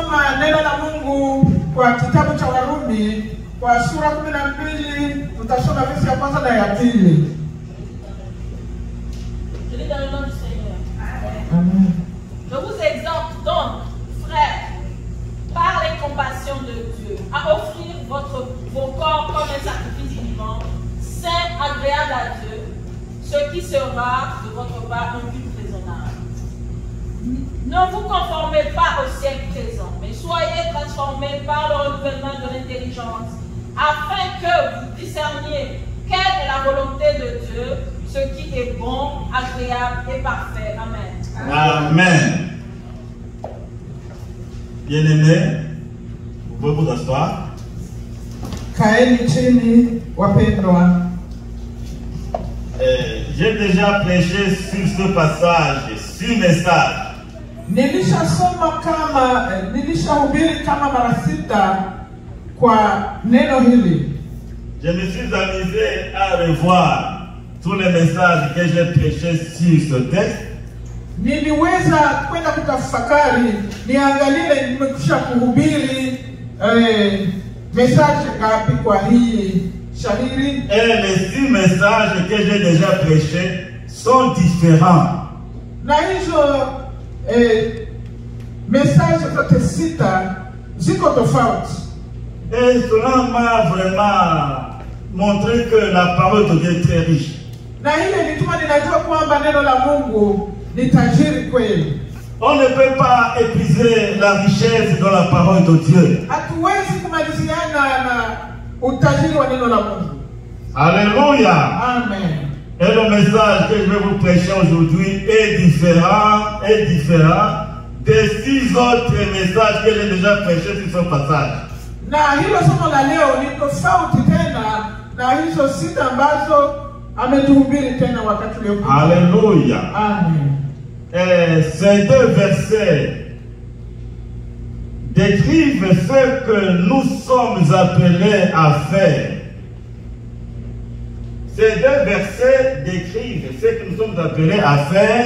tutasoma neno la Mungu kwa kitabu cha Warumi kwa sura 12, tutasoma verse ya kwanza na ya pili. Je lis dans le nom du Seigneur. Amen. Je vous exhorte donc, frères, par les compassions de Dieu, à offrir vos corps comme un sacrifice vivant, saint, agréable à Dieu, ce qui sera de votre part un culte raisonnable. Ne vous conformez pas au siècle présent, mais soyez transformés par le renouvellement de l'intelligence, afin que vous discerniez quelle est la volonté de Dieu, ce qui est bon, agréable et parfait. Amen. Amen. Bien-aimés, vous pouvez vous asseoir. Kaeni chini wapendwa. J'ai déjà prêché sur ce passage, sur message. Nilishahubiri kama mara 6 kwa neno hili. Je me suis amusé à revoir tous les messages que j'ai prêchés sur ce texte. Niliweza kwenda kutafakari, niangalie nimekwisha kuhubiri message ngapi kwa hii shahiri. Et les 6 messages que j'ai déjà prêchés sont différents. Na hizo message zote 6 ziko tofauti. Et cela m'a vraiment montré que la parole de Dieu est très riche. Na hile nituma ninajua kwamba neno la Mungu ni tajiri kweli. On ne peut pas épuiser la richesse dans la parole de Dieu. Hatuwezi kumaliziana na utajiri wa neno la Mungu. Alléluia. Amen. Et le message que je vais vous prêcher aujourd'hui est différent des 6 autres messages que j'ai déjà prêchés sur ce passage. Na hilo somo la leo ni tofauti tena na hizo 6 ambazo ametuhubiri tena wakati leo. Alléluia. Amen. Ces 2 versets décrivent ce que nous sommes appelés à faire. Ces 2 versets décrivent ce que nous sommes appelés à faire.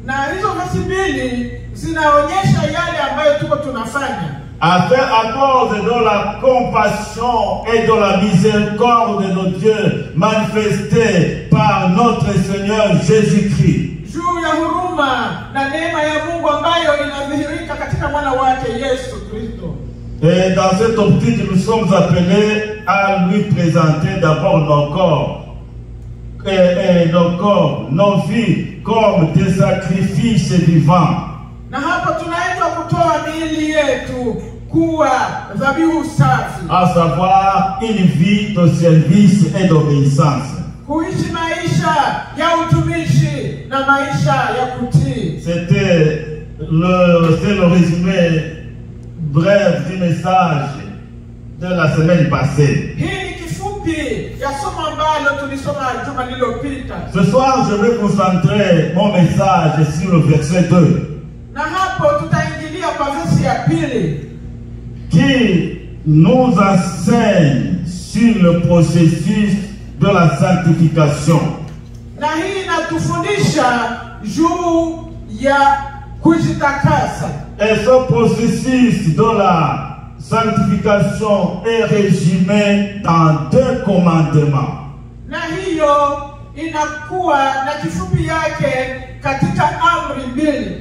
Na hizo verse mbili zinaonyesha yale ambayo tuko tunafanya. À faire à cause de la compassion et de la miséricorde de Dieu manifestée par notre Seigneur Jésus-Christ. Juu ya huruma na neema ya Mungu ambayo inadhihirika katika mwana wake Yesu Kristo. Et dans cette optique, nous sommes appelés à lui présenter d'abord nos corps, nos vies comme des sacrifices vivants. Na hapa tunaitwa kutoa miili yetu kuwa dhabihu safi. À savoir une vie de service et d'obéissance. Kuishi maisha ya utumishi na maisha ya kutii. C'est le résumé bref du message de la semaine passée. Hii ni kifupi ya somo ambalo tulisoma juma lililopita. Ce soir, je vais concentrer mon message sur le verset 2. Na hapo tutaingilia kwa verse ya pili, qui nous enseigne sur le processus de la sanctification. Na hii inatufundisha juu ya kujitakasa. Et ce processus de la sanctification est résumé dans 2 commandements. Na hiyo inakuwa na kifupi yake katika amri mbili.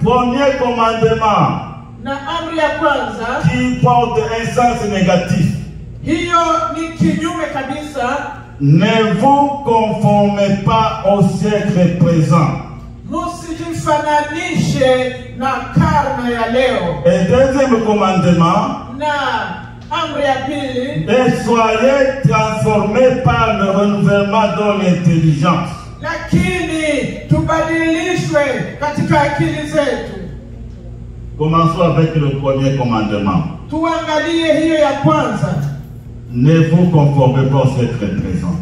Premier commandement Na amri ya kwanza qui porte un sens négatif. hiyo ni kinyume kabisa. Ne vous conformez pas au siècle présent. Musijifananishe na karne ya leo. Et deuxième commandement, Na amri ya pili, et soyez transformés par le renouvellement de l'intelligence. lakini tubadilishwe katika akili zetu. Commençons avec le premier commandement. Tuangalie hiyo ya kwanza. Ne vous conformez pas au siècle présent.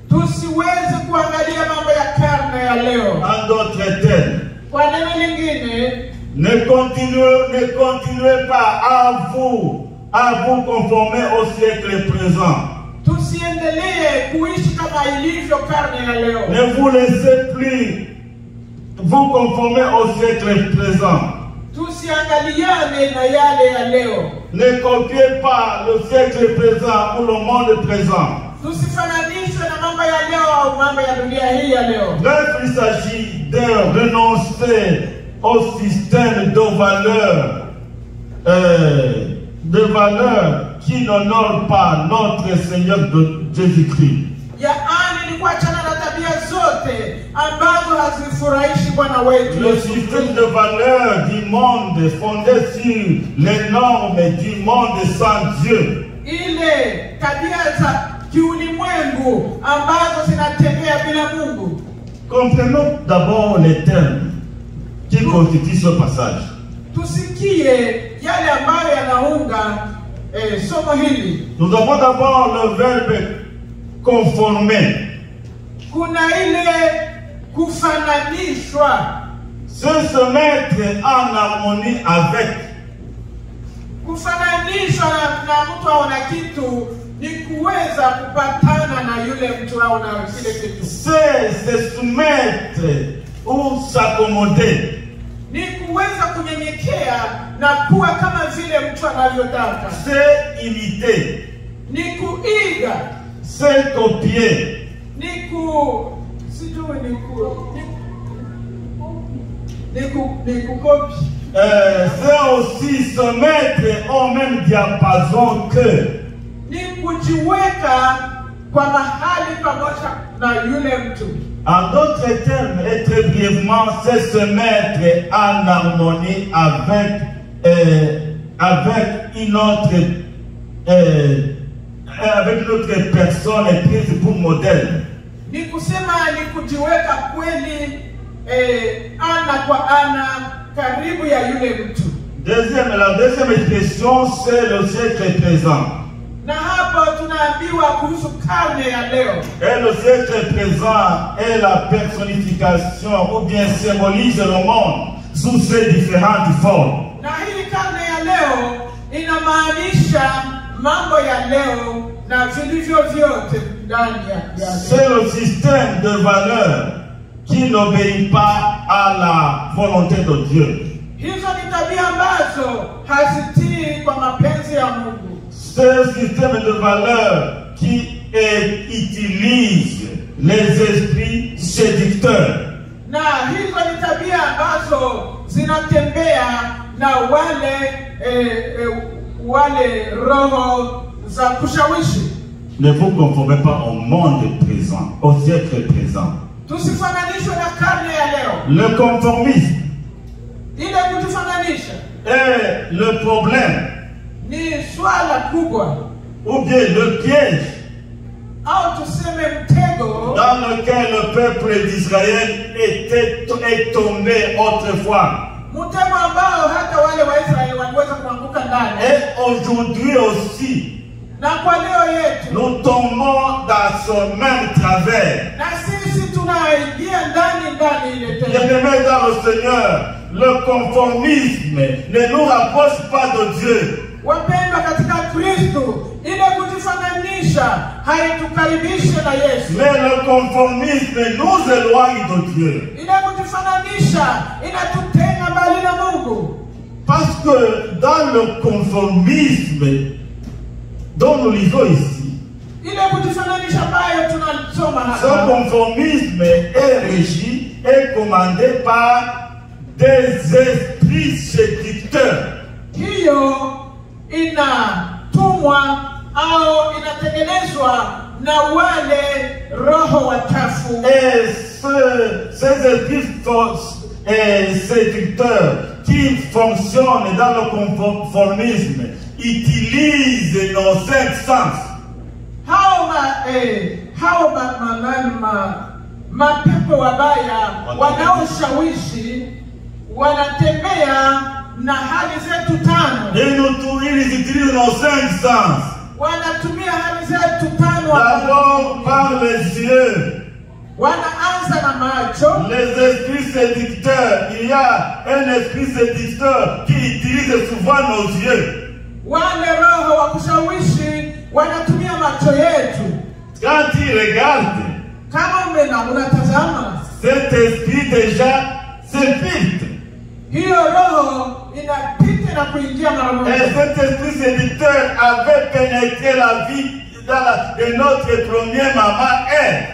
Tusiweze kuangalia mambo ya karne ya leo. En d'autres termes, Kwa neno lingine, ne continuez pas à vous conformer au siècle présent. tusiendelee kuishi kama ilivyo karne ya leo. Ne vous laissez plus vous conformer au siècle présent. Tusi tusiangaliane na yale ya leo. Ne copiez pas le siècle présent ou le monde présent. Tusifananishwe na mambo ya leo au mambo ya dunia hii ya leo. Bref, il s'agit de renoncer au système de valeurs qui n'honorent pas notre Seigneur de Jésus-Christ. Yaani ni kuachana na tabia zote ambazo hazifurahishi Bwana wetu. Le système de valeurs du monde fondé sur les normes du monde sans Dieu. Ile tabia za kiulimwengu ambazo zinatembea bila Mungu. Comprenons d'abord les termes qui constituent ce passage. Tusikie yale ambayo yanaunga somo hili. Nous avons d'abord le verbe conformer. Kuna ile kufananishwa. C'est se mettre en harmonie avec. Kufananishwa na mtu au na kitu ni kuweza kupatana na yule mtu au na kile kitu. C'est se soumettre ou s'accommoder. Ni kuweza kunyenyekea na kuwa kama vile mtu anavyotaka. C'est imiter. Ni kuiga. C'est copier. Ni kukopi. C'est aussi se mettre au même diapason que. Ni kujiweka kwa mahali pamoja na yule mtu. En d'autres termes, et très brièvement, c'est se mettre en harmonie avec une autre personne prise pour modèle. Ni kusema ni kujiweka kweli ana kwa ana karibu ya yule mtu. La deuxième expression, c'est le siècle présent. Na hapo tunaambiwa kuhusu karne ya leo. Et le siècle présent est la personnification ou bien symbolise le monde sous ses différentes formes. Na hii karne ya leo inamaanisha mambo ya leo na vilivyo vyote ndani ya. C'est le système de valeurs qui n'obéit pas à la volonté de Dieu. Hizo ni tabia ambazo hazitii kwa mapenzi ya Mungu. C'est un système de valeurs qui utilise les esprits séducteurs. Na hizo ni tabia ambazo zinatembea na wale roho za kushawishi. Ne vous conformez pas au monde présent, au siècle présent. Tusifananishwe na karne ya leo. Le conformisme Ile kujifananisha est le problème, ni swala kubwa, ou bien le piège au tuseme mtego dans lequel le peuple d'Israël est tombé autrefois. Mtego ambao hata wale Waisraeli waliweza kuanguka ndani. Et aujourd'hui aussi, na kwa leo yetu nous tombons dans ce même travers. Na sisi tunaingia ndani ile tena. Bien-aimés dans le Seigneur, le conformisme ne nous rapproche pas de Dieu. Wapendwa katika Kristo, ile kujifananisha haitukaribishe na Yesu. Mais le conformisme nous éloigne de Dieu. Ile kujifananisha inatutenga mbali na Mungu. Parce que dans le conformisme dont nous lisons ici, ce conformisme est régi et commandé par des esprits séducteurs. Hiyo inatumwa au inatengenezwa na wale roho wachafu. Et ces esprits séducteurs qui fonctionnent dans le conformisme utilisent nos cinq sens. Mapepo wabaya wanaoshawishi wanatembea na hali zetu tano. Ils utilisent nos cinq sens. Wanatumia hali zetu tano. D'abord par les yeux. Wanaanza na macho. Les esprits séducteurs. Il y a un esprit séducteur qui utilise souvent nos yeux. Wale roho wa kushawishi wanatumia macho yetu. Quand il regarde, kama unatazama, cet esprit déjà s'infiltre. Hiyo roho inapita na kuingia mara Et moja. cet esprit séducteur avait pénétré la vie de notre première maman Ève.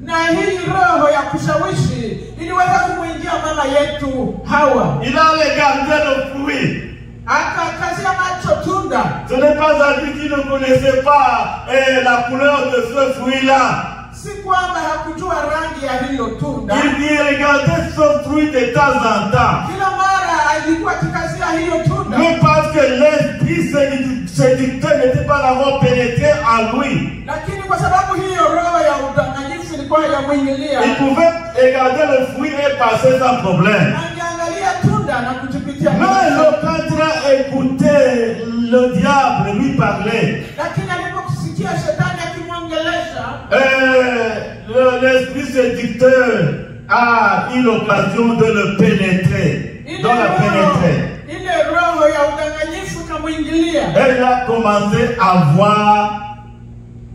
Na hii roho ya kushawishi iliweza kumwingia mama yetu Hawa. Il a regardé le fruit. Akakazia macho tunda. Ce n'est pas à lui qui ne connaissait pas la couleur de ce fruit-là. Si kwamba hakujua rangi ya hilo tunda. Il regardait ce fruit de temps en temps. Kila mara alikuwa akikazia hiyo tunda. Mais parce que l'esprit séducteur n'était pas encore pénétré en lui. Lakini kwa sababu hiyo roho ya udanganyifu ilikuwa yamwingilia. Il pouvait regarder le fruit et passer sans problème. Angeangalia tunda na kujipitia. Mais quand il a écouté le diable lui parler, Lakini aliposikia shetani akimwongelesha, l'esprit séducteur a eu l'occasion de le pénétrer, de le pénétrer. ile roho ya udanganyifu kamwingilia. Elle a commencé à voir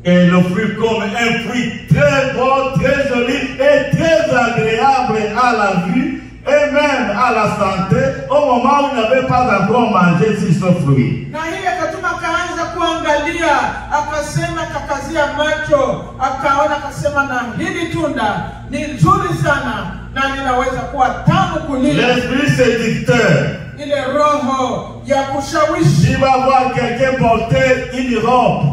le fruit comme un fruit très beau, très joli et très agréable à la vue et même à la santé au moment où il n'avait pas encore mangé ce fruit. Na hii akatuma kaanza kuangalia, akasema kakazia macho, akaona akasema na hili tunda ni nzuri sana na linaweza kuwa tamu kuliko. L'esprit séducteur. Ile roho ya kushawishi. Il va voir quelqu'un porter une robe.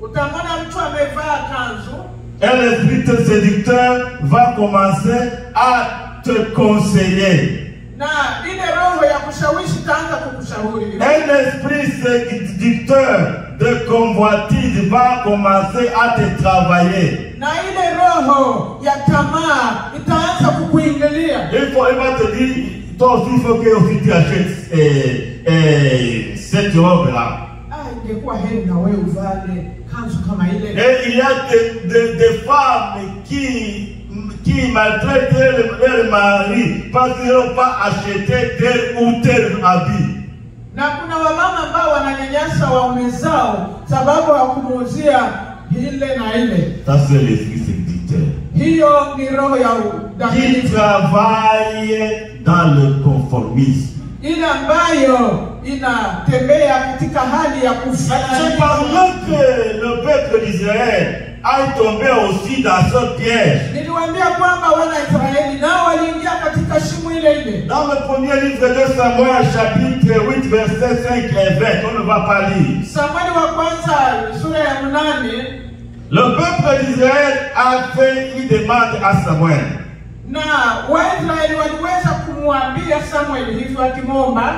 Utamwona mtu amevaa kanzu. Et l'esprit séducteur va commencer à te conseiller. Na ile roho ya kushawishi taanza kukushauri. Un esprit séducteur de convoitise va commencer à te travailler. Na ile roho ya tamaa itaanza kukuingilia. Il va te dire, toi aussi il faut que aussi tu achètes cette robe-là. Ingekuwa heri na wewe uvale kanzu kama ile. Et il y a des femmes qui maltraitent leur mari parce qu'ils n'ont pas acheté tel ou tel habit. Na kuna wamama ambao wananyanyasa waume zao sababu hakumuuzia ile na ile. Ça c'est l'esprit séducteur. Hiyo ni roho ya Qui travaille dans le conformisme. ile ambayo inatembea katika hali ya kufanana. C'est pendant que le peuple d'Israël a tombé aussi dans ce piège. Niliwaambia kwamba wana Israeli nao waliingia katika shimo ile ile. Dans le premier livre de Samuel, chapitre 8, versets 5 et 20, on ne va pas lire. Samueli wa kwanza sura ya 8. Le peuple d'Israël a fait une demande à Samuel. Na Waisraeli waliweza kumwambia Samuel hivyo akimwomba,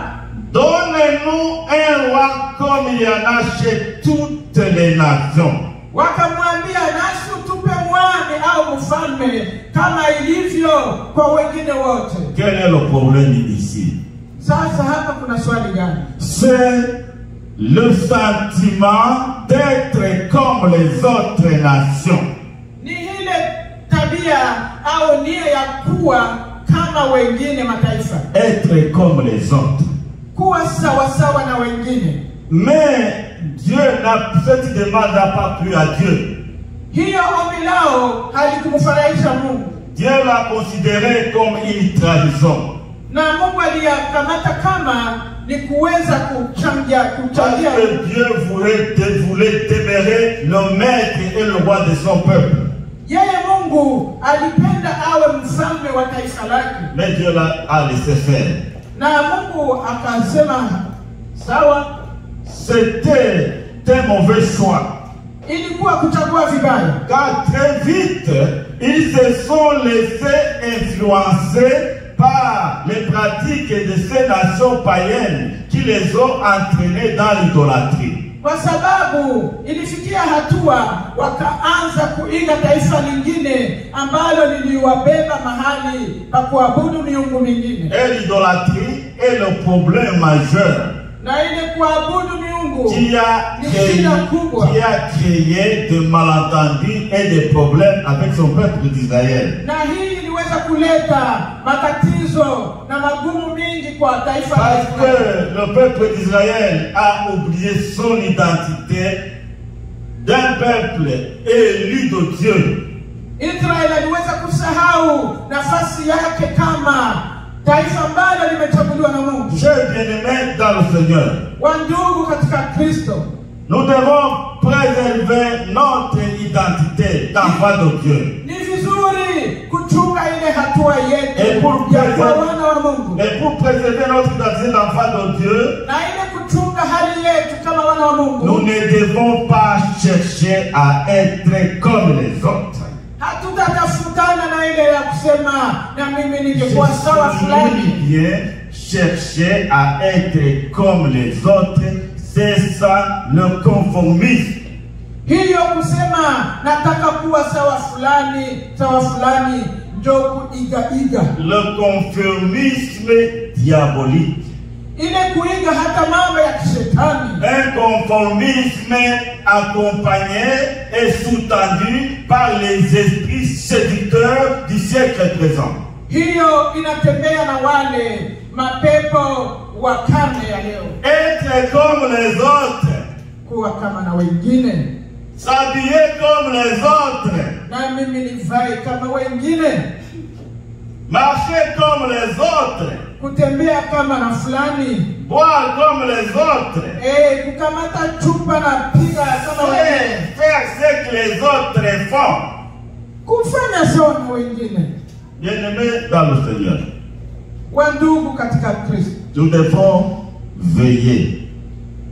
donne-nous un roi comme il y en a chez toutes les nations. Wakamwambia nasi tupe mwami au mfalme kama ilivyo kwa wengine wote. Quel est le problème ici? Sasa hapa kuna swali gani? C'est le sentiment d'être comme les autres nations. Ni ile tabia au nia ya kuwa kama wengine mataifa. Être comme les autres. Kuwa sawa sawa na wengine. Mais Dieu cette demande n'a pas plu à Dieu. Hiyo ombi lao halikumfurahisha Mungu. Dieu l'a considéré comme une tradition. Na Mungu aliyakamata kama ni kuweza kuchangia. Parce que Dieu voulait demeurer le maître et le roi de son peuple. Yeye Mungu alipenda awe mfalme wa taifa lake. Mais Dieu l'a laissé faire. Na Mungu akasema sawa. C'était un mauvais choix. Ilikuwa kuchagua vibaya. Car très vite, ils se sont laissés influencer par les pratiques de ces nations païennes qui les ont entraînés dans l'idolâtrie. Kwa sababu ilifikia hatua wakaanza kuiga taifa lingine ambalo liliwabeba mahali pa kuabudu miungu mingine. Et l'idolâtrie est le problème majeur Na ile kuabudu miungu qui a créé des malentendus et des problèmes avec son peuple d'Israël. Na hii iliweza kuleta matatizo na magumu mingi kwa taifa la Parce Israeli. que le peuple d'Israël a oublié son identité d'un peuple élu de Dieu. Israeli aliweza kusahau nafasi yake kama Taifa ambalo limechaguliwa na Mungu. Chers bien-aimés dans le Seigneur, Wandugu katika Kristo, nous devons préserver notre identité d'enfant de Dieu. ni vizuri kuchunga ile hatua yetu Et pour ya kuwa wana wa Mungu. préserver notre identité d'enfant de Dieu, Na ile kuchunga hali yetu kama wana wa Mungu, nous ne devons pas chercher à être comme les autres. hatutatafutana na ile ya kusema na mimi ningekuwa sawa fulani. Bien, chercher à être comme les autres, c'est ça le conformisme. Hiyo kusema nataka kuwa sawa fulani ndio kuiga. Le conformisme diabolique. Ile kuiga hata mambo ya kishetani. Un conformisme accompagné et sous-tendu par les esprits séducteurs du siècle présent. Hiyo inatembea na wale mapepo wa karne ya leo. Être comme les autres, Kuwa kama na wengine. s'habiller comme les autres, Na mimi nivae kama wengine. marcher comme les autres, Kutembea kama na fulani. boire comme les autres, Kukamata chupa na piga kama wengine. faire ce que les autres font. Kufanya sawa na wengine. Bien-aimés dans le Seigneur, Wandugu katika Kristo, nous devons veiller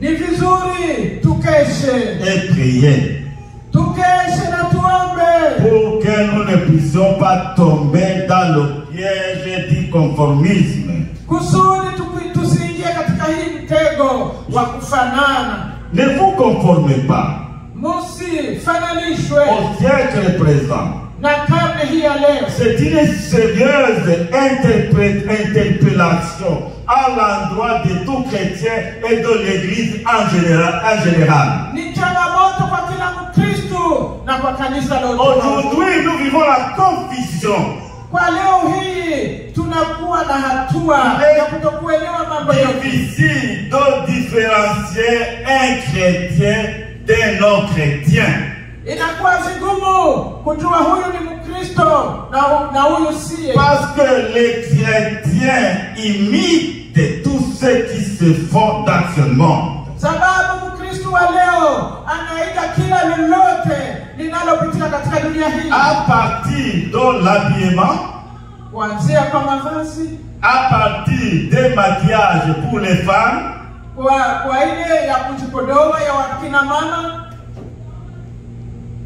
ni vizuri tukeshe. et prier Tukeshe na tuombe. pour que nous ne puissions pas tomber dans le piège du conformisme. Kusudi tusiingie katika hii mtego wa kufanana. Ne vous conformez pas Musifananishwe au siècle présent. na karne hii ya leo. C'est une sérieuse interpellation à l'endroit de tout chrétien et de l'Église en général. Ni changamoto kwa kila Mkristo na kwa kanisa lote. Aujourd'hui, nous vivons la confusion. Kwa leo hii tunakuwa na hatua ya kutokuelewa mambo yote. Difficile de différencier un chrétien d'un non-chrétien. Inakuwa vigumu kujua huyu ni Mkristo na huyu siye. Parce que les chrétiens imitent tout ce qui se font actuellement. Sababu Mkristo wa leo anaiga kila lolote linalopitika katika dunia hii. À partir de l'habillement, Kuanzia kwa mavazi, à partir des maquillages pour les femmes, kwa ile ya kujipodoa ya wakina mama.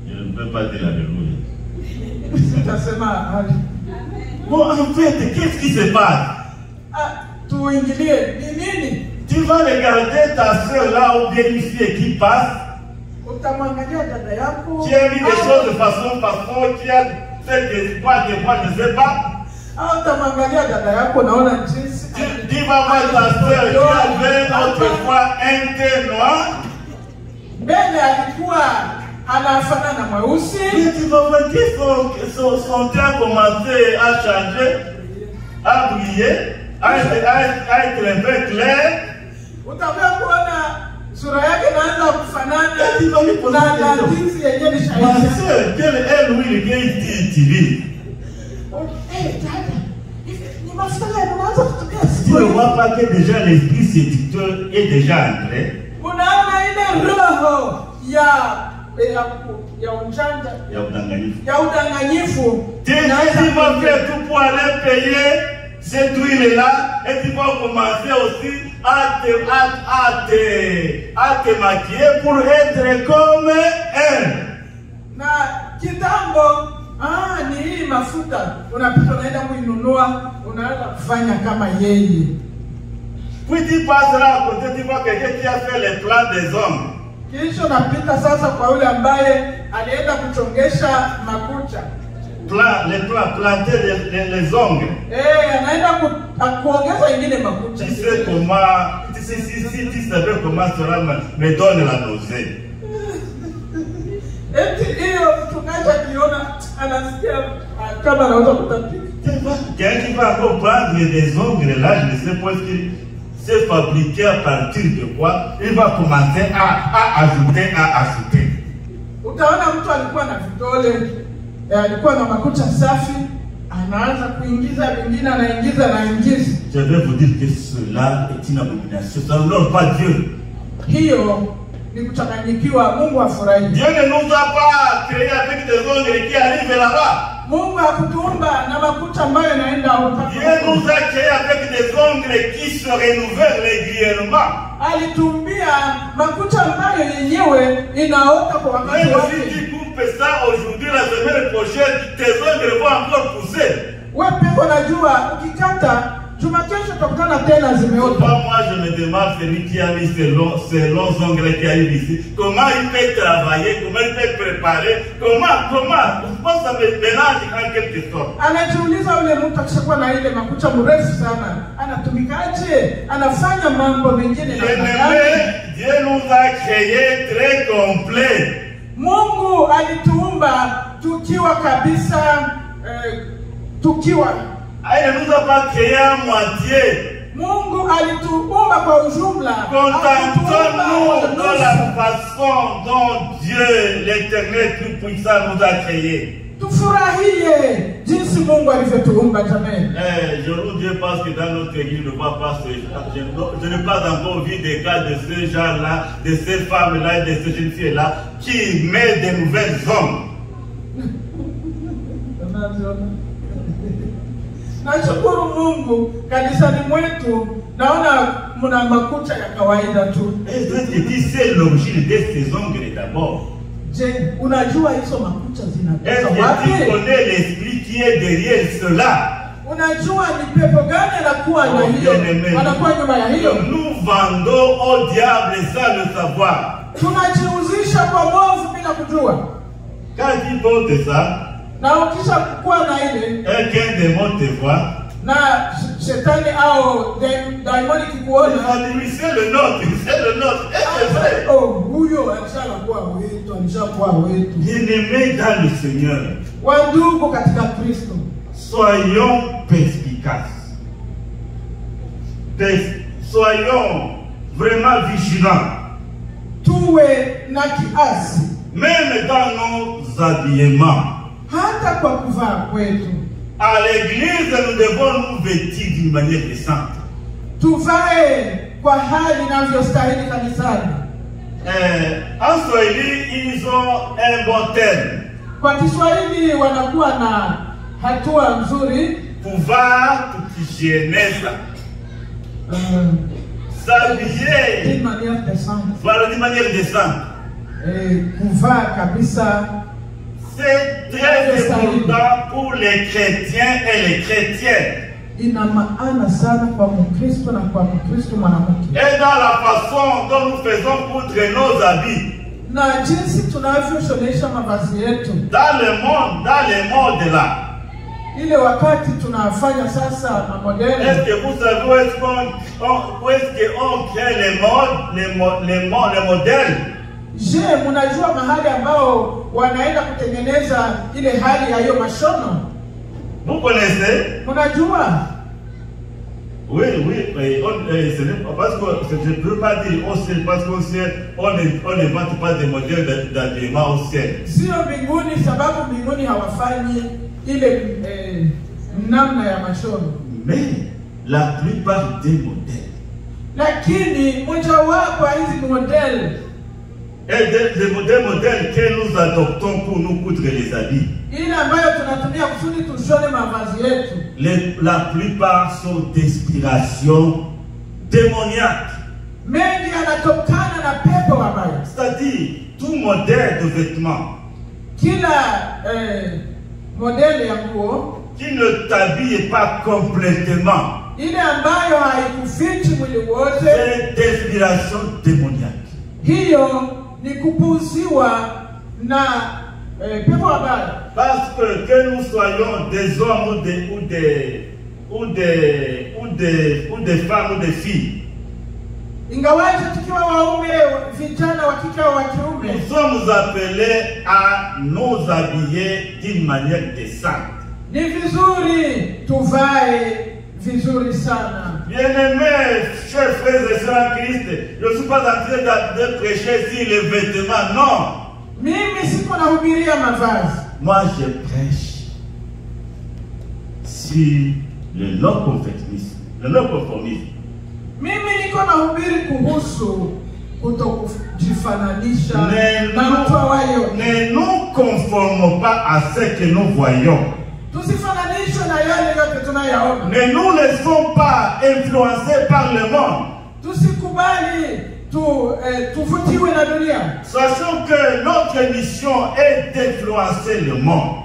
je ne peux pas dire alléluia. Sitasema hali. Bon, en fait, qu'est-ce qui se passe? Tuingilie ni nini? Tu vas regarder ta soeur là ou bien une fille qui passe, Utamwangalia dada yako. qui a mis des choses de façon, qui a fait des poids, je ne sais pas. Au utamwangalia dada yako naona jinsi. Tu vas voir ta soeur qui avait autrefois un thé noir. Mbele alikuwa anafanana mweusi. Et tu vas voir que son teint a commencé à changer, à briller, à être un peu clair. Utakuwa kuona sura yake inaanza kufanana Et tu vas lui poser na des questions. jinsi yenyewe ni Ma shahidi. soeur, quel est l'huile qu'il utilise? Dada, ni mafuta gani unaanza kutumia Tu siku ne hizi? vois pas que déjà l'esprit séducteur est déjà entré. Unaona ile roho ya ujanja, Il y a udanganyifu. ya udanganyifu. Tu vas faire tout pour aller payer cette huile-là et tu vas commencer aussi à te maquiller pour être comme elle. Na kitambo ni hii mafuta unapita unaenda kuinunua, unaanza kufanya kama yeye. Puis tu passes là à côté, tu vois quelqu'un qui a fait les plans des hommes. Kisha unapita sasa kwa yule ambaye alienda kuchongesha makucha. Planter les ongles. Anaenda kuongeza ingine makucha. Tu sais comment, si tu savais comment cela me donne la nausée. Eti hiyo mchungaji akiona anasikia kama anaweza kutapika. Quelqu'un qui va encore prendre des ongles là, je ne sais pas ce qu'il s'est fabriqué à partir de quoi, il va commencer à ajouter. Utaona mtu alikuwa na vidole, alikuwa na makucha safi, anaanza kuingiza vingine, anaingiza. Je vais vous dire que cela est une abomination. Ça n'honore pas Dieu. Hiyo ni kuchanganyikiwa. Mungu afurahi. Dieu ne nous a pas créés avec des ongles qui arrivent là-bas. Mungu hakutuumba na makucha ambayo yanaenda huko. Dieu nous a créés avec des ongles qui se renouvellent régulièrement. Alitumbia makucha ambayo yenyewe inaota kwa wakati Même wake. si tu coupes ça aujourd'hui, la semaine prochaine, tes ongles vont encore pousser. Wewe peko najua ukikata Jumakesho utakutana tena zimeota. Moi, je me demande celui qui a mis ces longs ongles qui arrivent ici, comment il peut travailler, comment il peut préparer, comment, je pense que ça me mélange en quelque sorte. Anajiuliza ule mtu akishakuwa na ile makucha mrefu sana, anatumikaje? Anafanya mambo mengine na Dieu nous a créés très complets. Mungu alituumba tukiwa kabisa tukiwa. Il ne nous a pas créés à moitié. Mungu alituumba kwa ujumla. Contentons-nous de la façon dont Dieu, l'Éternel Tout-Puissant, nous a créés. Tufurahie jinsi Mungu alivyotuumba jamani. Je vous dis parce que dans notre église, je ne vois pas je n'ai pas encore vu des cas de ce genre-là, de ces femmes-là, de ces jeunes filles-là, qui mettent des nouvelles hommes. Nashukuru Mungu kanisani mwetu naona mna makucha ya kawaida tu. C'est l'origine de ces ongles d'abord. Je, unajua hizo makucha zinatoka Est-ce wapi? que tu connais l'esprit qui est derrière cela? Unajua ni pepo gani anakuwa na hiyo? Anakuwa nyuma ya hiyo. Nous vendons au diable sans le savoir. Tunajiuzisha kwa mwovu bila kujua. Quand il porte ça, Na ukisha kuwa na ile qu'un démon te voit, na shetani au daimoni kikuona, c'est le nôtre, c'est le nôtre. C'est vrai. oh, huyo alishakuwa wetu, alishakuwa wetu. Bien-aimés dans le Seigneur, Wandugu katika Kristo, soyons perspicaces. Soyons vraiment vigilants. Tuwe na kiasi. Même dans nos habillements. Hata kwa kuvaa kwetu. À l'église, nous devons nous vêtir d'une manière décente. Tuvae kwa hali inavyostahili kanisani. En Swahili, ils ont un bon terme. Kwa Kiswahili wanakuwa na hatua nzuri. Pouvoir hygiéniste. S'habiller D'une manière décente. voilà, d'une manière décente. Kuvaa kabisa. C'est très important pour les chrétiens et les chrétiennes. Ina maana sana kwa Mkristo na kwa Mkristo mwanamke. Et dans la façon dont nous faisons poutre nos habits. Na jinsi tunavyoshonesha mavazi yetu. Dans les modes là. Ile wakati tunafanya sasa na modeli. Est-ce que vous savez où est-ce qu'on crée les modèles? Je, mnajua mahali ambao wanaenda kutengeneza ile hali ya hiyo mashono? Vous connaissez? Mnajua? Oui, ce n'est pas parce que je ne peux pas dire au ciel, parce qu'au ciel, on ne vend pas des modèles d'habillement au ciel. Sio mbinguni, sababu mbinguni hawafanyi ile namna ya mashono. Mais la plupart des modèles. Lakini mojawapo hizi modeli Et des modèles que nous adoptons pour nous coudre les habits. Ile ambayo tunatumia kusudi tushone mavazi yetu. La plupart sont d'inspiration démoniaque. Mengi yanatokana na pepo wabaya. C'est-à-dire, tout modèle de vêtements Kila modeli ya nguo qui ne t'habille pas complètement, ile ambayo haikufichi mwili wote, c'est d'inspiration démoniaque. hiyo ni kupuziwa na pepo wabaya. Parce que nous soyons des hommes ou des femmes ou des filles, Ingawaje tukiwa waume, vijana wa kike au wa kiume, nous sommes appelés à nous habiller d'une manière décente. ni vizuri tuvae vizuri sana. Bien-aimés, chers frères et sœurs en Christ, je ne suis pas en train de prêcher sur les vêtements, non. Mimi siko nahubiria mavazi. Moi, je prêche sur le non-conformisme. Le non-conformisme. Mimi niko nahubiri kuhusu kutokujifananisha na mtu awayo. Ne nous conformons pas à ce que nous voyons. Tusifananishwe na yale yote tunayaona. Ne nous laissons pas influencer par le monde. Tusikubali tuvutiwe na dunia. Sachant que notre mission est d'influencer le monde.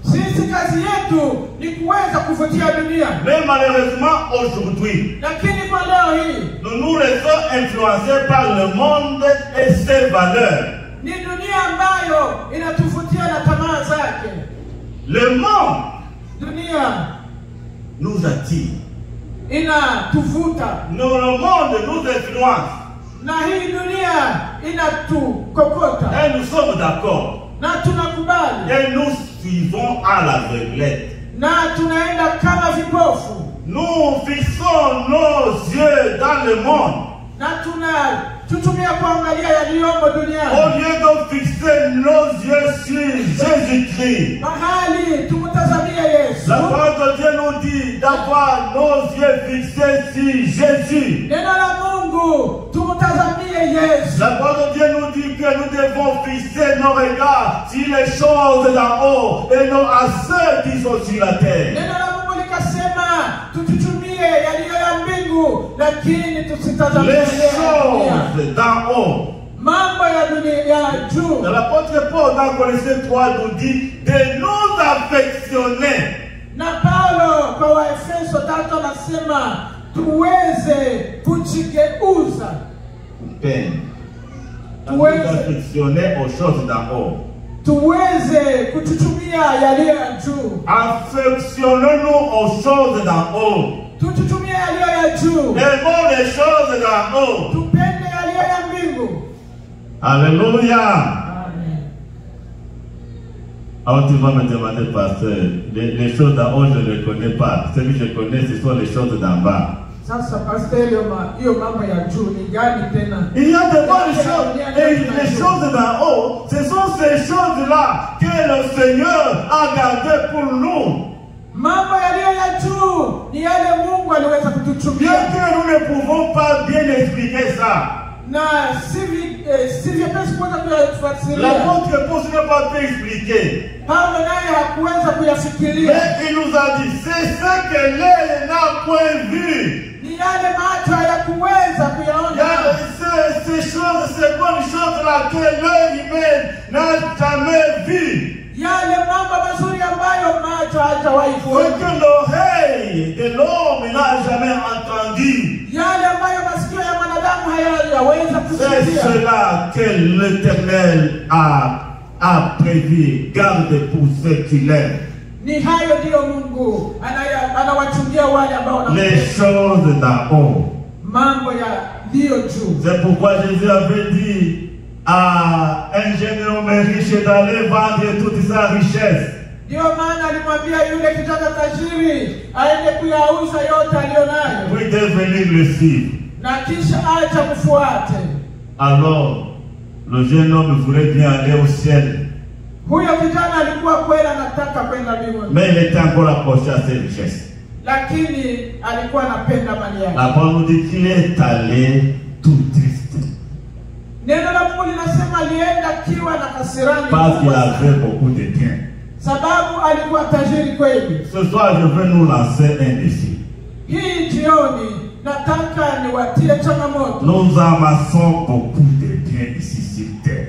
Sisi kazi yetu ni kuweza kuvutia dunia. Mais malheureusement aujourd'hui, Lakini kwa leo hii nous nous laissons influencer par le monde et ses valeurs. ni dunia ambayo inatuvutia na tamaa zake. Le monde Dunia nous attire. inatuvuta Le monde nous influence. na hii dunia inatukokota Et nous sommes d'accord. na tunakubali Et nous suivons à l'aveuglette. na tunaenda kama vipofu Nous fixons nos yeux dans le monde. na tutumia kuangalia yaliyomo Au duniani lieu de fixer nos yeux sur Jésus-Christ. mahali tumtazamie Yesu. La parole de Dieu nous dit d'avoir nos yeux fixés sur Jésus. Neno la Mungu tumtazamie Yesu. La parole de Dieu nous dit que nous devons fixer nos regards sur les choses d'en haut et non à ceux qui sont sur la terre. Neno la Mungu likasema tututumie yaliyo ya mbingu lakini tusitazamie Les yaliyo ya dunia. choses d'en haut. Mambo ya dunia ya juu. L'apôtre Paul dans Colossiens 3 nous dit de nous affectionner. Na Paulo kwa Waefeso 3 anasema tuweze kujigeuza. Peine. Nous Ouais. affectionner aux choses d'en haut. Tuweze kututumia yaliyo ya juu. Affectionnons-nous aux choses d'en haut. Tututumie yaliyo ya juu. Aimons les choses d'en haut. Tupende yaliyo ya mbingu. Alléluia. Amen. Alors tu vas me demander, pasteur, les choses d'en haut, je ne les connais pas. Celui que je connais, ce sont les choses d'en bas. Sasa pastor hiyo mambo ya juu ni gani tena? Il y a de bonnes choses. Et les choses d'en haut, ce sont ces choses-là que le Seigneur a gardées pour nous. Mambo yaliyo ya juu ni yale Mungu aliweza Bien kututumia. que nous ne pouvons pas bien expliquer ça. Na si vyepesi kuweza kuyafasiria. L'apôtre Paul ne pas pu expliquer. Paulo naye hakuweza kuyafikiria. Mais il nous a dit, c'est ce que l'œil n'a point vu. Ni yale macho hayakuweza Il y kuyaona. a ces choses, ces bonnes choses-là que l'œil humain n'a jamais vu. Yale mambo mazuri ambayo macho hajawahi Ce kuona. que l'oreille de l'homme n'a jamais entendu. Yale ambayo masikio ya mwanadamu hayaweza C'est kusikia. cela que l'Éternel a prévu, garde pour ceux qui l'aiment. Ni hayo ndiyo Mungu anawachungia wale ambao Les choses d'en haut. mambo yaliyo juu. C'est pourquoi Jésus avait dit à un jeune homme riche d'aller vendre toute sa richesse. Ndio maana alimwambia yule kijana tajiri aende kuyauza yote aliyonayo Puis de venir le suivre. na kisha acha mfuate. Alors, le jeune homme voulait bien aller au ciel, Huyo kijana alikuwa kweli anataka kwenda mbinguni, mais il était encore accroché à ses richesses. lakini alikuwa anapenda mali yake. La parole nous dit qu'il est allé tout triste, Neno la Mungu linasema alienda akiwa na kasirani parce qu'il kubwa sana, avait beaucoup de biens. sababu alikuwa tajiri kweli. Ce soir, je veux nous lancer un défi. Hii jioni nataka niwatie changamoto. Nous amassons beaucoup de biens ici sur terre.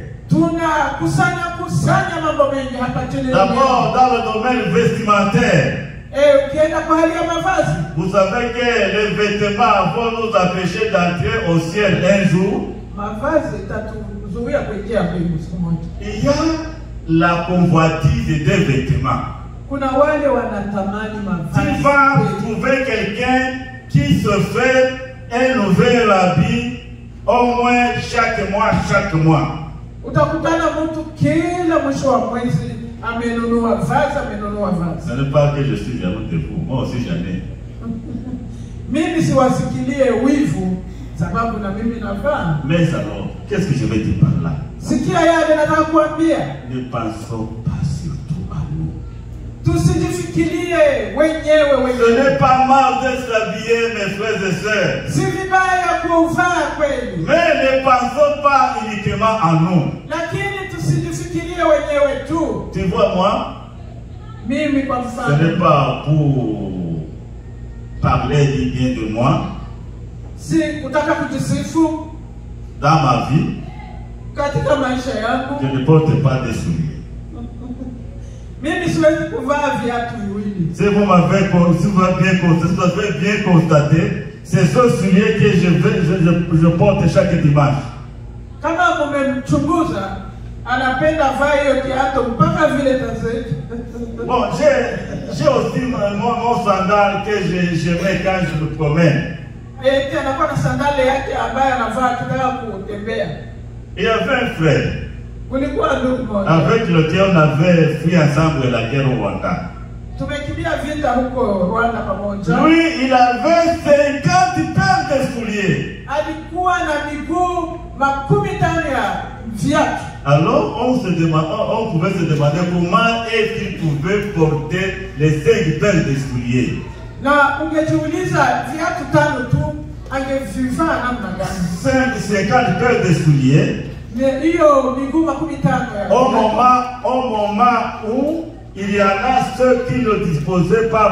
Kusanya mambo mengi hapa chini. D'abord, dans le domaine vestimentaire, Ukienda kwa hali ya mavazi, vous savez que les vêtements vont nous empêcher d'entrer au ciel un jour. mavazi itatuzuia kuingia mbingu siku moja. Il y a la convoitise des vêtements. Kuna wale wanatamani Tu mavazi. vas trouver quelqu'un qui se fait un nouvel habit au moins chaque mois. Utakutana mtu kila mwisho wa mwezi amenunua vazi. Ce n'est pas que je suis jaloux de vous, moi aussi j'en ai. Mimi siwasikilie wivu sababu na mimi navaa. Mais alors, qu'est-ce que je vais dire par là? Sikia yale nataka kuambia. Ne pensons pas surtout à nous. tusijifikirie wenyewe Ce wenyewe. n'est pas mal de s'habiller, mes frères et sœurs. Si vibaya kuvaa kweli, Mais ne pensons pas uniquement à nous. lakini tusijifikirie wenyewe tu. Tu vois, moi, Mimi kwa ce n'est mfano, pas pour parler du bien de moi. si kutaka kujisifu Dans ma vie, katika maisha yangu. je ne porte pas de souliers. Mimi siwezi kuvaa viatu viwili. Si vous avez bien constaté, c'est ce soulier que je porte chaque dimanche. Kama mmemchunguza, anapenda vaa hiyo kiatu mpaka vile tazetu. Bon, j'ai aussi mon sandal que je mets quand je me promène. Eti anakuwa na sandale yake ambaye anavaa akitaka kutembea. Il y avait un frère Kulikuwa ndugu mmoja. avec lequel on avait fui ensemble la guerre au Rwanda. Tumekimbia vita huko Rwanda pamoja. Lui, il avait 50 paires de souliers. Alikuwa na miguu 15 ya viatu. Alors, on pouvait se demander comment est-ce qu'il pouvait porter les 5 paires de souliers. Na ungejiuliza viatu 5 tu angevivaa namna gani? 50 paires de souliers. Hiyo miguu 15 ya Au viatu. moment où il y en a ceux qui ne disposaient pas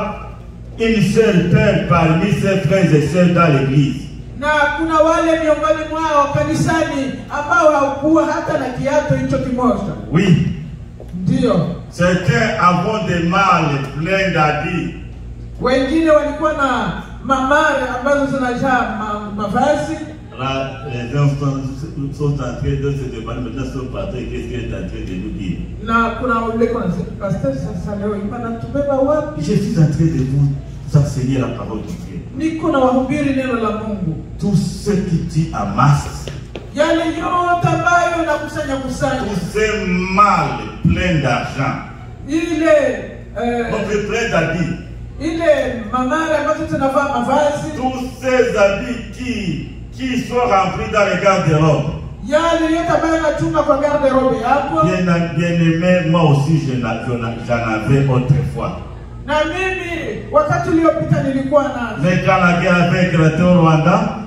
une seule paire parmi ses frères et sœurs dans l'église. Na kuna wale miongoni mwao kanisani ambao hawakuwa hata na kiatu hicho kimoja. Oui. Ndio. Certains avaient des mâles pleins d'habits. Wengine walikuwa na mamare ambazo zinajaa mavazi. Là, les gens sont en train de se demander maintenant son pasteur qu'est-ce qu'il est en train de nous dire. Na kuna ule kwa pastor sasa leo anatubeba wapi? Je suis en train de vous enseigner la parole de Dieu. Niko na wahubiri neno la Mungu. Tout ce qui tu amasses, Yale yote ambayo nakusanya tous ces mâles pleins d'argent, pleins d'habits, ile mamare ambazo tunavaa mavazi, tous ces habits qui sont remplis dans les garde-robes. yale yote ambayo nachunga kwa garde-robe yako. Bien aimé, moi aussi j'en avais autrefois. Na mimi wakati uliopita nilikuwa nazo. Mais quand la guerre avait éclaté au Rwanda,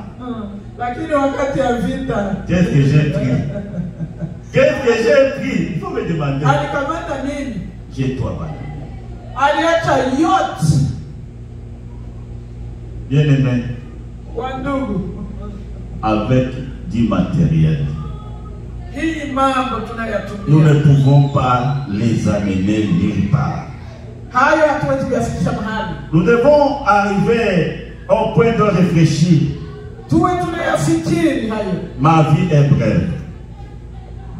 lakini wakati ya vita, qu'est-ce que j'ai pris? Qu'est-ce que j'ai pris? Il faut me demander. alikamata nini? J'ai toi mal. Aliacha yote. Bien aimé, Wandugu, avec du matériel, hii mambo nous tunayatumia, ne pouvons pas les amener nulle part. hayo hatuwezi kuyafikisha mahali. Nous devons arriver au point de réfléchir. Tuwe tunayafikiri hayo. Ma vie est brève.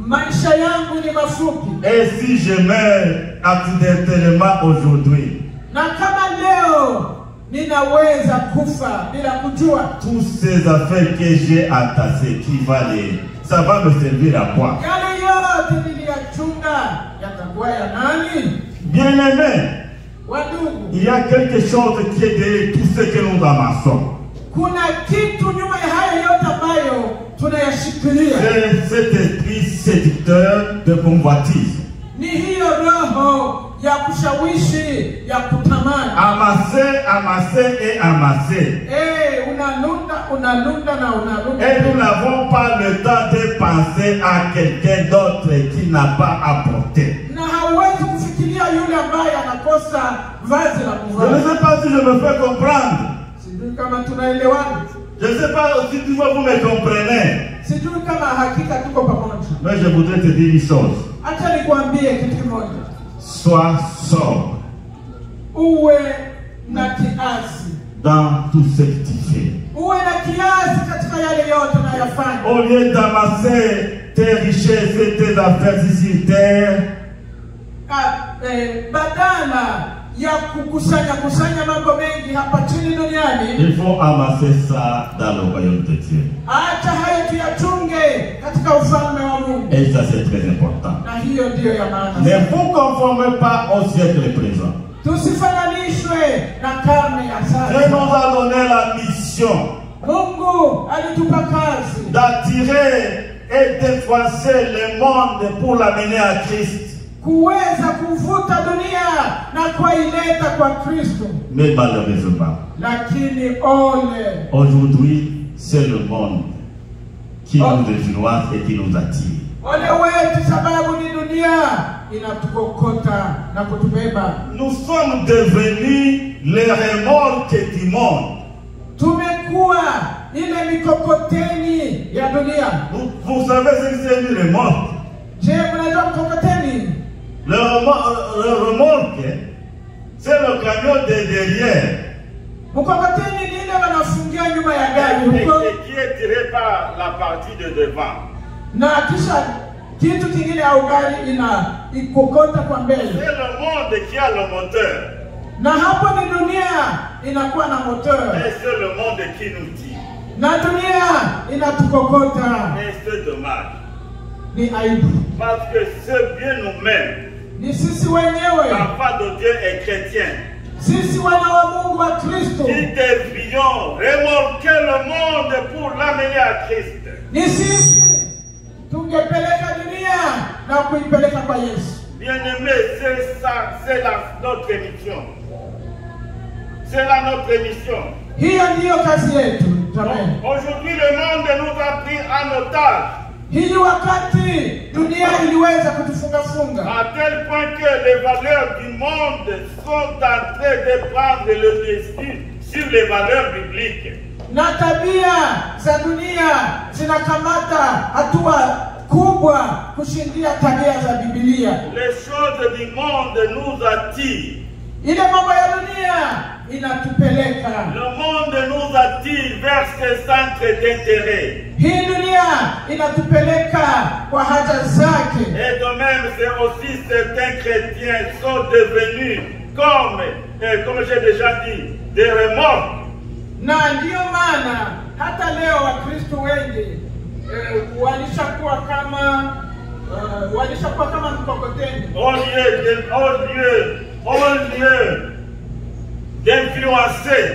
Maisha yangu ni mafupi. Et si je meurs accidentellement aujourd'hui, Na kama leo ninaweza kufa bila kujua, toutes ces affaires que j'ai entassées, ça va me servir à quoi? yale yote niliyachunga yatakuwa ya nani? Bien aimé, Wandugu, il y a quelque chose qui est derrière tout ce que nous amassons. kuna kitu nyuma ya hayo yote ambayo tunayashikilia. C'est cet esprit séducteur de convoitise. Ni hiyo roho ya kushawishi, ya kutamani. Amasser, amasser et amasser. Unalunda na unalunda. Et nous n'avons pas le temps de penser à quelqu'un d'autre qui n'a pas apporté. Na hauwezi kufikiria yule ambaye anakosa vazi la Je ne kuvaa. sais pas si je me fais comprendre. Sijui kama tunaelewana. Je ne sais pas si vous me comprenez. Sijui kama hakika tuko pamoja. Mais je voudrais te dire une chose. Acha nikwambie kitu kimoja. Sois sobre Uwe na kiasi. dans tout ce que tu fais. Uwe na kiasi katika yale yote unayofanya. Au lieu d'amasser tes richesses et tes affaires ici sur terre, Badala ya kusanya mambo mengi hapa chini duniani, il faut amasser ça dans le royaume de Dieu. acha hayo tuyachunge katika ufalme wa Mungu. Et ça c'est très important. Na hiyo ndiyo ya maana. Ne vous conformez pas au siècle présent. Tusifananishwe na karne ya Dieu sasa. nous a donné la mission Mungu alitupa kazi d'attirer et d'influencer le monde pour l'amener à Christ. kuweza kuvuta dunia na kuileta kwa Kristo. Mais malheureusement, Lakini ole, aujourd'hui, c'est le monde qui nous influence et qui nous attire. ole wetu, sababu ni dunia inatukokota na kutubeba. Nous sommes devenus les remorques du monde. Tumekuwa ile mikokoteni ya dunia. Vous savez ce que c'est une remorque? Je, mnajua mkokoteni? Le remorque, c'est le camion de derrière. Mkokoteni ni ile wanafungia nyuma ya gari huko, Qui est tiré par la partie de devant. na kisha kitu kingine au gari ikokota kwa mbele. C'est le monde qui a le moteur. Na hapo ni dunia inakuwa na moteur. Et c'est le monde qui nous tire. Na dunia inatukokota. Et c'est dommage. Ni aibu. Parce que c'est bien nous-mêmes. Ni sisi wenyewe, L'enfant de Dieu est chrétien. sisi wana wa Mungu wa Kristo, Qui devrions remorquer le monde pour l'amener à Christ. ni sisi tungepeleka dunia na kuipeleka kwa Yesu. Bien-aimé, c'est ça, c'est notre mission. C'est là notre mission. Hiyo ndiyo kazi yetu. Amen. Aujourd'hui, le monde nous a pris en otage. Hii wakati dunia iliweza kutufunga À tel point que les valeurs du monde sont en train de prendre le dessus sur les valeurs bibliques. na tabia za dunia zinakamata hatua kubwa kushindia tabia za Biblia. Les choses du monde nous attirent. Ile mambo ya dunia inatupeleka. Le monde nous attire vers ses centres d'intérêt. Hii dunia inatupeleka kwa haja zake. Et de même, c'est aussi certains chrétiens sont devenus comme j'ai déjà dit, des remorques. Na ndiyo maana hata leo Wakristo wengi walishakuwa kama mkokoteni. Au lieu d'influencer,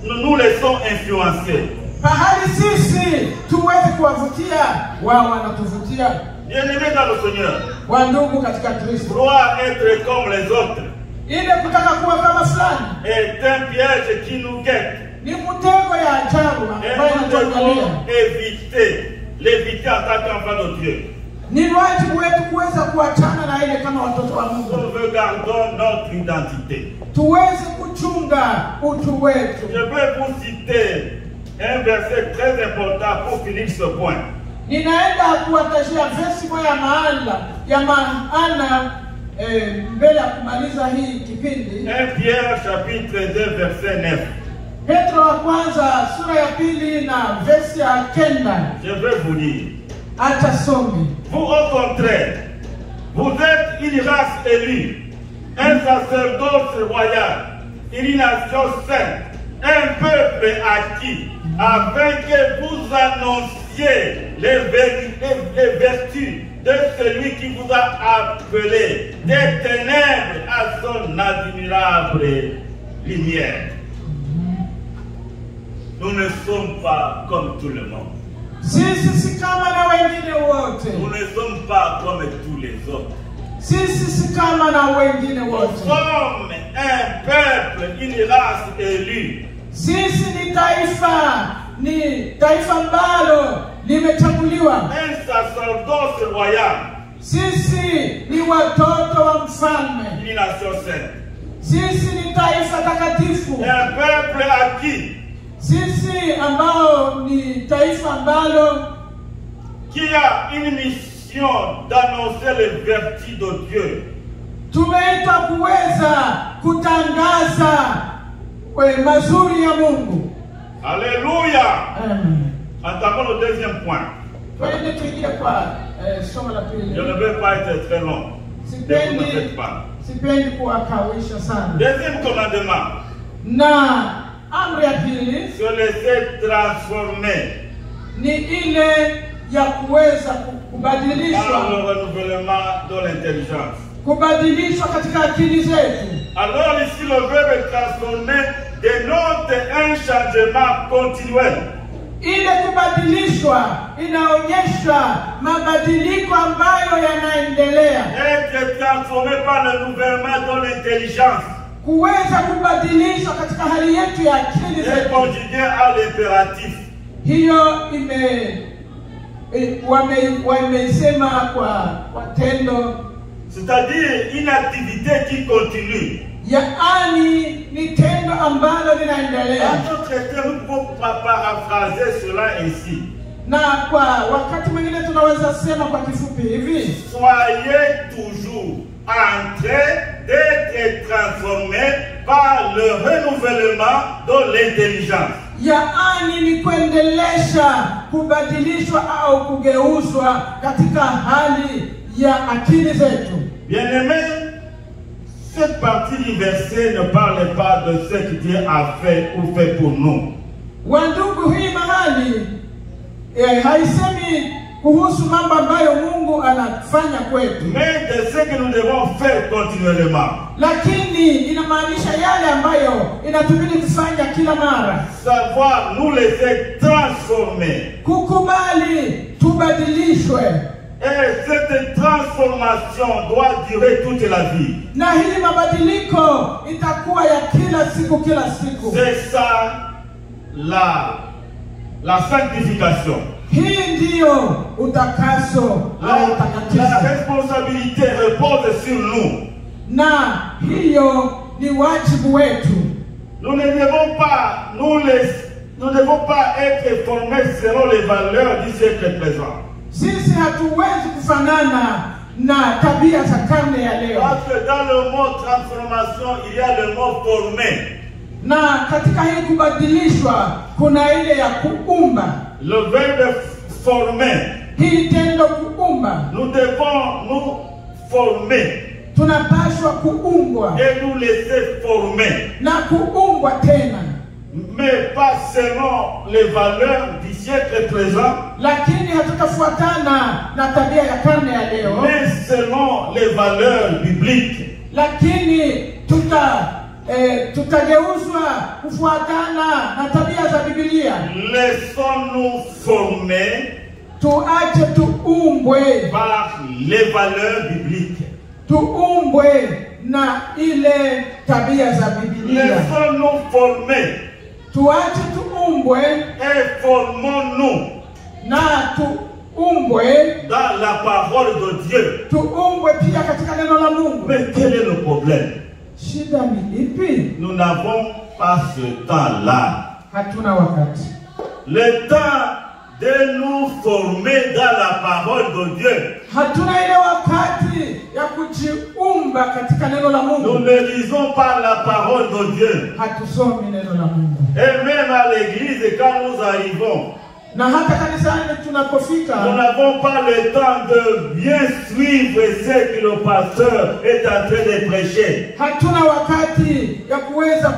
nous nous laissons influencer. Pahali sisi tuweze kuwavutia, wao wanatuvutia. Bien-aimés dans le Seigneur, Wandugu katika Kristo, vouloir être comme les autres ile kutaka kuwa kama fulani est un piège qui nous guette. ni mtego ya ajabu Et ambayo nous devons inatuangalia. l'éviter en tant qu'enfant de Dieu. Ni wajibu wetu kuweza kuachana na ile kama watoto wa Mungu. Nous regardons notre identité. Tuweze kuchunga utu wetu. Je vais vous citer un verset très important pour finir ce point. Ninaenda kuwatajia versi moja ya maana mbele ya kumaliza hii kipindi. 1 Pierre chapitre 2 verset 9. Petro wa kwanza sura ya 2 na versi ya 9. Je vais vous lire. Acha some. Vous au contraire, vous êtes une race élue, un sacerdoce royal, une nation sainte, un peuple acquis, afin que vous annonciez les vertus de celui qui vous a appelé des ténèbres à son admirable lumière. Nous ne sommes pas comme tout le monde. Sisi si kama na wengine wote. Nous ne sommes pas comme tous les autres. Sisi si kama na wengine Nous wote. sommes un peuple, une race élue. Sisi ni taifa ambalo limechaguliwa. Un sacerdoce royal. Sisi ni watoto wa mfalme. Une nation sainte. Sisi ni taifa takatifu. Un peuple acquis. Sisi ambao ni taifa ambalo Qui a une mission d'annoncer les vertus de Dieu. tumeitwa kuweza kutangaza mazuri ya Mungu. Alléluia. Amen. Entamons le deuxième point. Twende tuingie kwa somo la pili. Je ne vais pas être très long. Ne vous en faites pas. Sipendi kuwakawisha sana. Deuxième commandement. Na amri ya pili Se laisser transformer ni ile ya kuweza par kubadilishwa, le renouvellement de l'intelligence. kubadilishwa katika akili zetu. Alors ici le verbe transformer dénote un changement continuel. Ile kubadilishwa inaonyesha mabadiliko ambayo yanaendelea. Être transformé par le nouvellement dans l'intelligence. Kuweza kubadilishwa katika hali yetu ya akili C'est zetu. conjugué à l'impératif. Hiyo wameisema kwa tendo. C'est-à-dire une activité qui continue. Yaani ni tendo ambalo linaendelea. En d'autres termes, nous pouvons paraphraser cela ainsi. Na kwa wakati mwingine tunaweza sema kwa kifupi hivi. Soyez toujours en train d'être transformés par le renouvellement de l'intelligence. Yaani ni kuendelesha kubadilishwa au kugeuzwa katika hali ya akili zetu. Bien-aimés, cette partie du verset ne parle pas de ce que Dieu a fait ou fait pour nous. Wandugu, hii mahali haisemi kuhusu mambo ambayo Mungu anafanya kwetu, Mais de ce que nous devons faire continuellement. lakini inamaanisha yale ambayo inatubidi kufanya kila mara. Savoir nous laisser transformer. Kukubali tubadilishwe. Et cette transformation doit durer toute la vie. Na hii mabadiliko itakuwa ya kila siku. C'est ça la sanctification. Hii ndiyo utakaso au La utakatifu. responsabilité repose sur nous. Na hiyo ni wajibu wetu. Nous ne devons pas être formés selon les valeurs du siècle présent. Sisi hatuwezi kufanana na tabia za karne ya leo. Parce que dans le mot transformation, il y a le mot formé. Na katika hii kubadilishwa kuna ile ya kuumba. Le verbe former. Hii tendo kuumba. Nous devons nous former Tunapaswa kuumbwa et nous laisser former. na kuumbwa tena. Mais pas selon les valeurs du siècle présent, Lakini hatutafuatana na tabia ya karne ya leo, mais selon les valeurs bibliques. lakini tutageuzwa kufuatana na tabia za Biblia. Laissons-nous former Tuache tuumbwe, par les valeurs bibliques. tuumbwe na ile tabia za Biblia. Laissons-nous former Tuache tuumbwe et formons-nous na tuumbwe, dans la parole de Dieu. tuumbwe pia katika neno la Mungu. Mais quel est le problème? Shida ni ipi? Nous n'avons pas ce temps-là. Hatuna wakati. Le temps de nous former dans la parole de Dieu. Hatuna ile wakati ya kujiumba katika neno la Nous Mungu. ne lisons pas la parole de Dieu. Hatusomi neno la Mungu. Et même à l'église, quand nous arrivons, Na hata kanisani nous tunapofika, n'avons pas le temps de bien suivre ce que le pasteur est en train de prêcher. hatuna wakati ya kuweza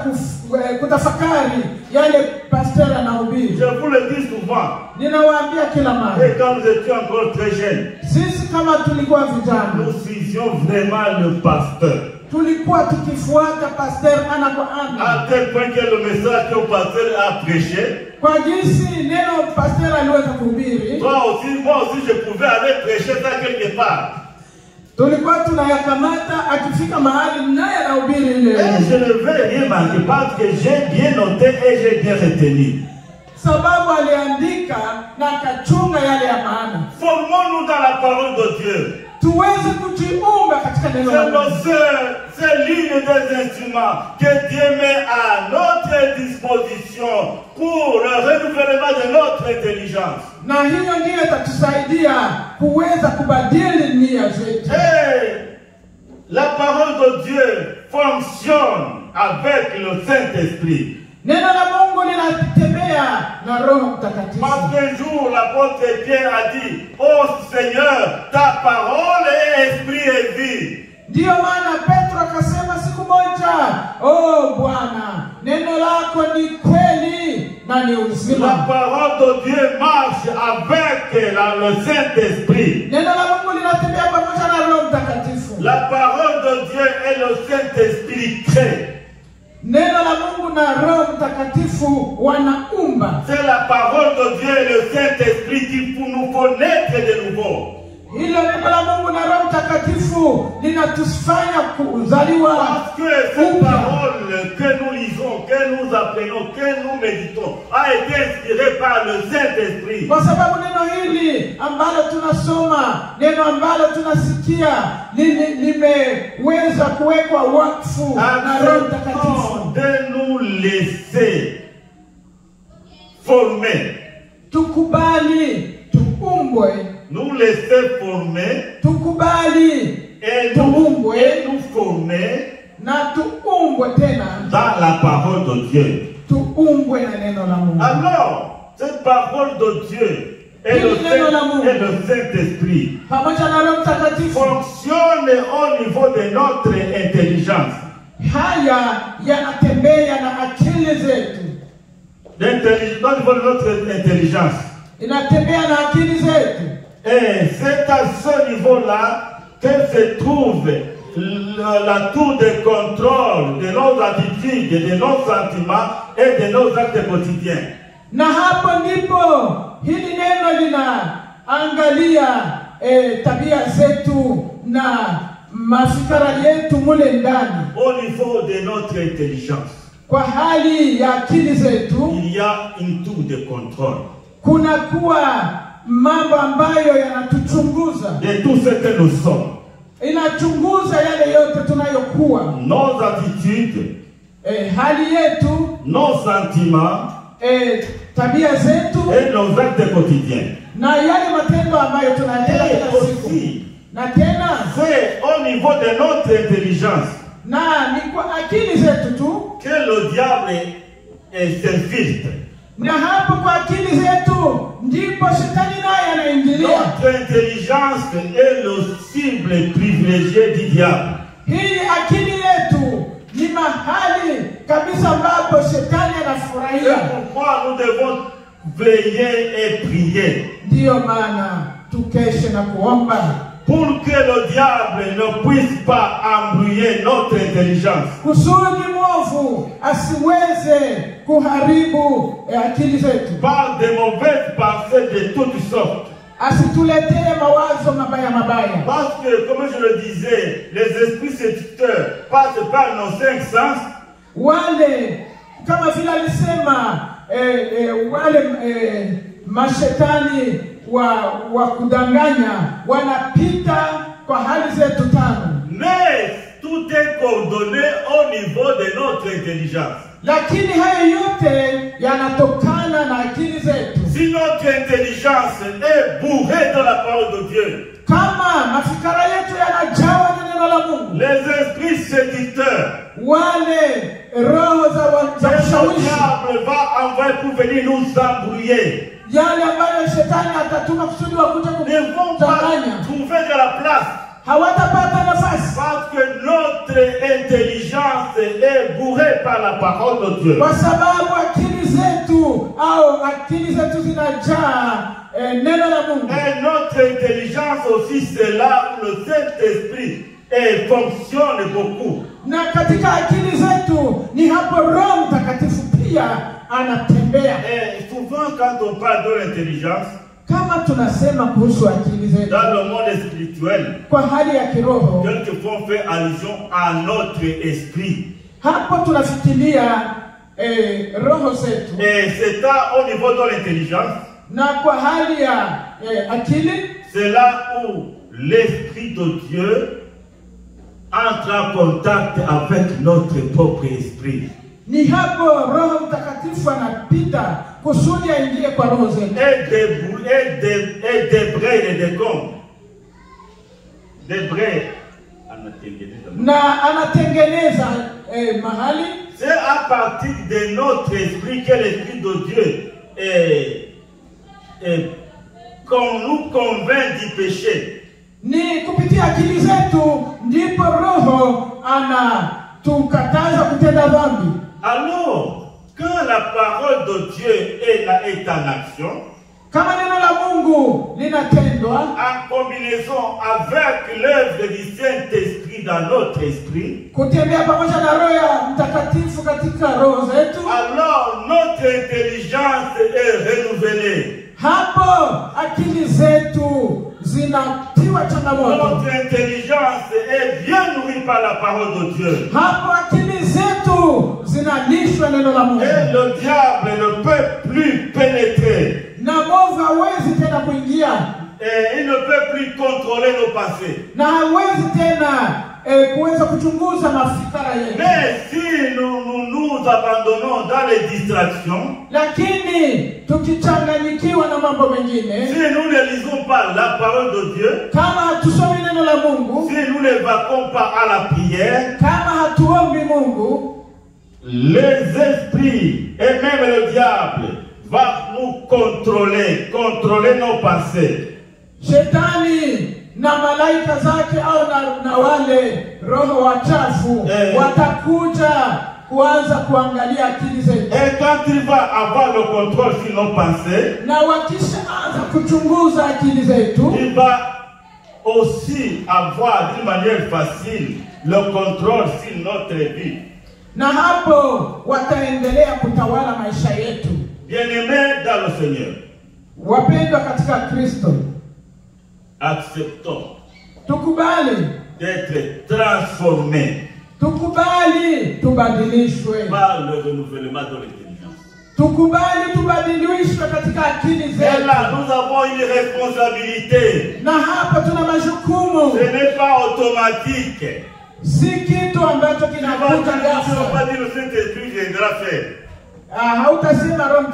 kutafakari yale pastor anahubiri. Je vous le dis souvent. Ninawaambia kila mara, Et quand nous étions encore très jeunes, sisi kama tulikuwa vijana, nous suivions vraiment le pasteur. tulikuwa tukifuata pastor ana kwa ana, À tel point que le message que le pasteur a prêché, kwa jinsi neno pastor aliweza kuhubiri, moi aussi je pouvais aller prêcher ça quelque part. tulikuwa tunayakamata, akifika mahali naye anahubiri ile. Et je ne vais rien manquer parce que j'ai bien noté et j'ai bien retenu. Sababu aliandika na akachunga yale ya maana. Formons-nous dans la parole de Dieu. Tuweze kujiumba katika neno la Mungu. C'est l'une des instruments que Dieu met à notre disposition pour le renouvellement de notre intelligence. Na hiyo ndiyo itatusaidia kuweza kubadili nia zetu. Et la parole de Dieu fonctionne avec le Saint-Esprit. Neno la Mungu linatembea na Roho Mtakatifu. Parce qu'un jour, l'apôtre Pierre a dit, oh Seigneur, ta parole est esprit et vie. Ndiyo maana Petro akasema siku moja, oh Bwana, neno lako ni kweli na ni La uzima. parole de Dieu marche avec le Saint-Esprit. Neno la Mungu linatembea pamoja na Roho Mtakatifu. La parole de Dieu et le Saint-Esprit créent. Neno la Mungu na Roho Mtakatifu wanaumba. C'est la parole de Dieu et le Saint-Esprit qui pour nous connaître de nouveau. Hilo neno la Mungu na Roho Mtakatifu linatufanya kuzaliwa. Parce que cette parole que nous lisons, que nous apprenons, que nous méditons, a été inspirée par le Saint-Esprit. Kwa sababu neno hili ambalo tunasoma, neno ambalo tunasikia limeweza kuwekwa wakfu na Roho Mtakatifu. De nous laisser former. Tukubali tuumbwe. Nous laisser former. Tukubali Et tuumbwe nous former na tuumbwe tena dans la parole de Dieu. Tuumbwe na neno la Mungu. Alors, cette parole de Dieu et le Saint-Esprit pamoja na Roho Mtakatifu fonctionne au niveau de notre intelligence. Haya yanatembea na akili zetu. Au niveau de notre intelligence. Inatembea na akili zetu. Et c'est à ce niveau-là que se trouve la tour de contrôle de nos attitudes, de nos sentiments et de nos actes quotidiens. Na hapo ndipo hili neno linaangalia tabia zetu na mafikara yetu mule ndani. Au niveau de notre intelligence, kwa hali ya akili zetu, il y a une tour de contrôle. Kuna kuwa mambo ambayo yanatuchunguza. De tout ce que nous sommes. Inachunguza yale yote tunayokuwa. Nos attitudes. Hali yetu. Nos sentiments. Tabia zetu. Et nos actes quotidiens. Na yale matendo ambayo tunatenda kila siku. Na tena. C'est au niveau de notre intelligence. Na ni kwa akili zetu tu. Que le diable s'infiltre. Na hapo kwa akili zetu ndipo shetani naye anaingilia. Notre intelligence est le cible privilégié du diable. Hii akili yetu ni mahali kabisa ambapo shetani anafurahia. Pourquoi nous devons veiller et prier? Ndio maana tukeshe na kuomba. Pour que le diable ne puisse pas embrouiller notre intelligence. Kusudi mwovu asiweze kuharibu akili zetu. Par des mauvaises pensées de toutes sortes. Asituletee mawazo mabaya. Parce que, comme je le disais, les esprits séducteurs passent par nos 5 sens. Wale, kama vile alisema, wale mashetani wa kudanganya wanapita kwa hali zetu 5. Mais tout est coordonné au niveau de notre intelligence. Lakini haya yote yanatokana na akili zetu. Si notre intelligence est bourrée de la parole de Dieu, kama mafikara yetu yanajawa na neno la Mungu, les esprits séducteurs, wale roho za kushawishi, le diable va envoyer pour venir nous embrouiller. Yale ambayo shetani atatuma kusudi wakuje kutudanganya, trouver de la place. Hawatapata nafasi. Parce que notre intelligence est bourrée par la parole de Dieu. Kwa sababu akili zetu zinajaa neno la Mungu. Et notre intelligence aussi, c'est là où le Saint-Esprit fonctionne beaucoup. Na katika akili zetu ni hapo Roho Mtakatifu pia anatembea. Et souvent quand on parle de l'intelligence, kama tunasema kuhusu akili zetu dans le monde spirituel, kwa hali ya kiroho, quelquefois on fait allusion à notre esprit. Hapo tunafikiria roho zetu. Et c'est là au niveau de l'intelligence. Na kwa hali ya akili, c'est là où l'Esprit de Dieu entre en contact avec notre propre esprit. Ni hapo Roho Mtakatifu anapita kusudi aingie kwa roho zetu. Et des braies et des combes. Des braies. Na anatengeneza mahali. C'est à partir de notre esprit que l'Esprit de Dieu qu'on nous convainc du péché. Ni kupitia akili zetu ndipo Roho anatukataza kutenda dhambi. Alors, quand la parole de Dieu est en action, kama neno la Mungu linatendwa en combinaison avec l'œuvre du Saint-Esprit Saint-Esprit dans notre esprit, kutembea pamoja na Roho ya Mtakatifu katika roho zetu, alors notre intelligence est renouvelée. hapo akili zetu zinatiwa changamoto. Notre intelligence est bien nourrie par la parole de Dieu. Hapo akili zetu zinalishwa neno la Mungu. Et le diable ne peut plus pénétrer. Na mwovu hawezi tena kuingia. Et il ne peut plus contrôler nos pensées. Na hawezi tena kuweza kuchunguza mafikara yetu. Mais si nous abandonnons dans les distractions, lakini tukichanganyikiwa na mambo mengine, si nous ne lisons pas la parole de Dieu, kama hatusomi neno la Mungu, si nous ne vaquons pas à la prière, kama hatuombi Mungu, les esprits et même le diable va nous contrôler nos pensées. Shetani na malaika zake au na wale roho wachafu watakuja kuanza kuangalia akili zetu. Et quand il va avoir le contrôle sur nos pensées, na wakishaanza kuchunguza akili zetu, il va aussi avoir d'une manière facile le contrôle sur notre vie. Na hapo wataendelea kutawala maisha yetu. Bien-aimés dans le Seigneur, wapendwa katika Kristo, acceptons tukubali d'être transformés tukubali tubadilishwe par le renouvellement de l'intelligence. tukubali tubadilishwe katika akili Et zetu. là, nous avons une responsabilité. Na hapa tuna majukumu. Ce n'est pas automatique. Si kitu ambacho Tu kinakuja ne vas ghafla. pas dire le Saint-Esprit viendra faire. Hautasema Roho